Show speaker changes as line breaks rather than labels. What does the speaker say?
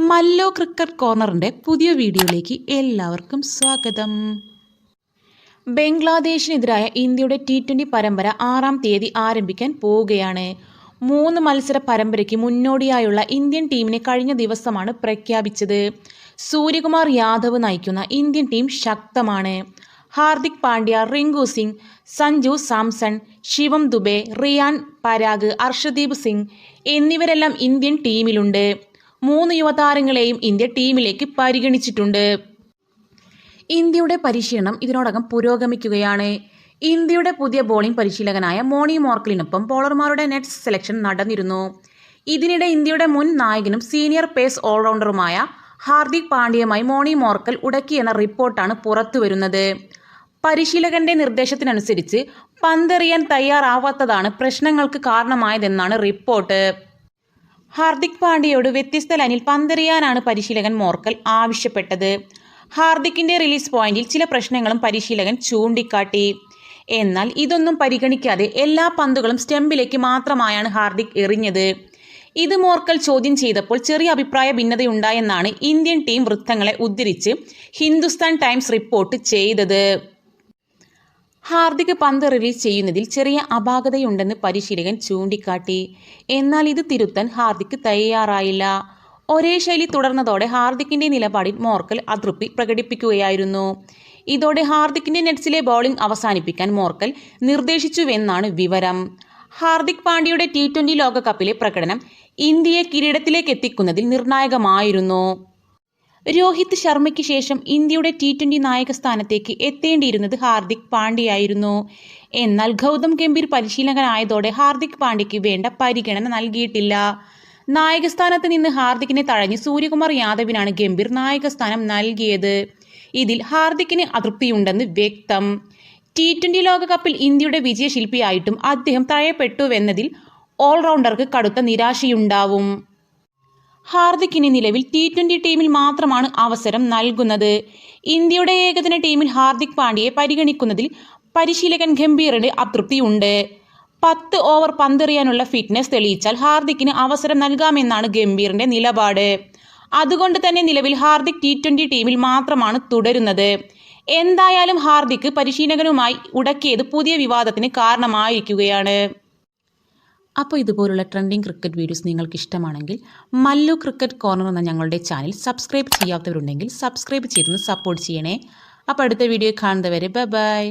Mallu cricket കോർണറിൻ്റെ പുതിയ വീഡിയോയിലേക്ക് എല്ലാവർക്കും സ്വാഗതം. ബംഗ്ലാദേശിനെതിരായ ഇന്ത്യയുടെ T20 പരമ്പര 6-ാം തീയതി ആരംഭിക്കാൻ പോവുകയാണ്. 3 മത്സര പരമ്പരയ്ക്ക് മുന്നോടിയായുള്ള ഇന്ത്യൻ ടീമിനെ കഴിഞ്ഞ ദിവസമാണ് പ്രഖ്യാപിച്ചത്. സൂര്യകുമാർ യാദവ് നയിക്കുന്ന ഇന്ത്യൻ ടീം ശക്തമാണ്. ഹാർദിക് പാണ്ഡ്യ, റിങ്കു സിംഗ്, സഞ്ജു സാംസൺ, ശിവം ദുബെ, റിയാൻ പരാഗ്, അർഷദീപ് സിംഗ് എന്നിവരെല്ലാം ഇന്ത്യൻ ടീമിലുണ്ട്. 3 യുവതാരങ്ങളെയും ഇന്ത്യ ടീമിലേക്ക് പരിഗണിച്ചിട്ടുണ്ട്. ഇന്ത്യയുടെ പരിശീലനം ഇതിനോടകം പുരോഗമിക്കുകയാണ്. ഇന്ത്യയുടെ പുതിയ ബോളിംഗ് പരിശീലകനായ മോണി മോർക്കലിനൊപ്പം ബോളർമാരുടെ നെറ്റ് സെലക്ഷൻ നടന്നിരുന്നു. ഇതിനിടെ ഇന്ത്യയുടെ മുൻ നായകനും സീനിയർ പേസ് ഓൾറൗണ്ടറുമായ ഹാർദിക് പാണ്ഡ്യയുമായി മോണി മോർക്കൽ ഉടക്കിയെന്ന റിപ്പോർട്ടാണ് പുറത്തുവരുന്നത്. പരിശീലകന്റെ നിർദ്ദേശത്തിനനുസരിച്ച് പന്തെറിയാൻ തയ്യാറാവാത്തതാണ് പ്രശ്നങ്ങൾക്ക് കാരണമായതെന്നാണ് റിപ്പോർട്ട്. ഹാർദിക് പാണ്ഡ്യയോട് വ്യത്യസ്ത ലൈനിൽ പന്തെറിയാനാണ് പരിശീലകൻ മോർക്കൽ ആവശ്യപ്പെട്ടത്. ഹാർദിക്കിന്റെ റിലീസ് പോയിന്റിൽ ചില പ്രശ്നങ്ങളും പരിശീലകൻ ചൂണ്ടിക്കാട്ടി. എന്നാൽ ഇതൊന്നും പരിഗണിക്കാതെ എല്ലാ പന്തുകളും സ്റ്റംപിലേക്ക് മാത്രമായാണ് ഹാർദിക് എറിഞ്ഞത്. ഇത് മോർക്കൽ ചോദ്യം ചെയ്തപ്പോൾ ചെറിയ അഭിപ്രായ ഭിന്നതയുണ്ടായെന്നാണ് ഇന്ത്യൻ ടീം വൃത്തങ്ങളെ ഉദ്ധരിച്ച് ഹിന്ദുസ്ഥാൻ ടൈംസ് റിപ്പോർട്ട് ചെയ്തത്. ഹാർദിക് പന്ത് റിലീസ് ചെയ്യുന്നതിൽ ചെറിയ അപാകതയുണ്ടെന്ന് പരിശീലകൻ ചൂണ്ടിക്കാട്ടി. എന്നാൽ ഇത് തിരുത്താൻ ഹാർദിക് തയ്യാറായില്ല. ഒരേ ശൈലി തുടർന്നതോടെ ഹാർദിക്കിന്റെ നിലപാടിൽ മോർക്കൽ അതൃപ്തി പ്രകടിപ്പിക്കുകയായിരുന്നു. ഇതോടെ ഹാർദിക്കിന്റെ നെറ്റ്സിലെ ബൗളിംഗ് അവസാനിപ്പിക്കാൻ മോർക്കൽ നിർദ്ദേശിച്ചുവെന്നാണ് വിവരം. ഹാർദിക് പാണ്ഡ്യയുടെ T20 ലോകകപ്പിലെ പ്രകടനം ഇന്ത്യയെ കിരീടത്തിലേക്ക് എത്തിക്കുന്നതിൽ നിർണായകമായിരുന്നു. രോഹിത് ശർമ്മയ്ക്ക് ശേഷം ഇന്ത്യയുടെ T20 നായക സ്ഥാനത്തേക്ക് എത്തേണ്ടിയിരുന്നത് ഹാർദിക് പാണ്ഡ്യയായിരുന്നു. എന്നാൽ ഗൗതം ഗംഭീർ പരിശീലകനായതോടെ ഹാർദിക് പാണ്ഡ്യയ്ക്ക് വേണ്ട പരിഗണന നൽകിയിട്ടില്ല. നായകസ്ഥാനത്ത് നിന്ന് ഹാർദിക്കിനെ തഴഞ്ഞ് സൂര്യകുമാർ യാദവിനാണ് ഗംഭീർ നായകസ്ഥാനം നൽകിയത്. ഇതിൽ ഹാർദിക്കിന് അതൃപ്തിയുണ്ടെന്ന് വ്യക്തം. T20 ലോകകപ്പിൽ ഇന്ത്യയുടെ വിജയശില്പിയായിട്ടും അദ്ദേഹം തഴയപ്പെട്ടുവെന്നതിൽ ഓൾറൗണ്ടർക്ക് കടുത്ത നിരാശയുണ്ടാവും. ഹാർദിക്കിന് നിലവിൽ T20 ടീമിൽ മാത്രമാണ് അവസരം നൽകുന്നത്. ഇന്ത്യയുടെ ഏകദിന ടീമിൽ ഹാർദിക് പാണ്ഡ്യയെ പരിഗണിക്കുന്നതിൽ പരിശീലകൻ ഗംഭീറിന് അതൃപ്തിയുണ്ട്. 10 ഓവർ പന്തെറിയാനുള്ള ഫിറ്റ്നസ് തെളിയിച്ചാൽ ഹാർദിക്കിന് അവസരം നൽകാമെന്നാണ് ഗംഭീറിന്റെ നിലപാട്. അതുകൊണ്ട് തന്നെ നിലവിൽ ഹാർദിക് T20 ടീമിൽ മാത്രമാണ് തുടരുന്നത്. എന്തായാലും ഹാർദിക് പരിശീലകനുമായി ഉടക്കിയത് പുതിയ വിവാദത്തിന് കാരണമായിരിക്കുകയാണ്. അപ്പോൾ ഇതുപോലുള്ള ട്രെൻഡിങ് ക്രിക്കറ്റ് വീഡിയോസ് നിങ്ങൾക്ക് ഇഷ്ടമാണെങ്കിൽ മല്ലു ക്രിക്കറ്റ് കോർണർ എന്ന ഞങ്ങളുടെ ചാനൽ സബ്സ്ക്രൈബ് ചെയ്യാത്തവരുണ്ടെങ്കിൽ സബ്സ്ക്രൈബ് ചെയ്തൊന്ന് സപ്പോർട്ട് ചെയ്യണേ. അപ്പോൾ അടുത്ത വീഡിയോ കാണുന്നവരെ ബൈ.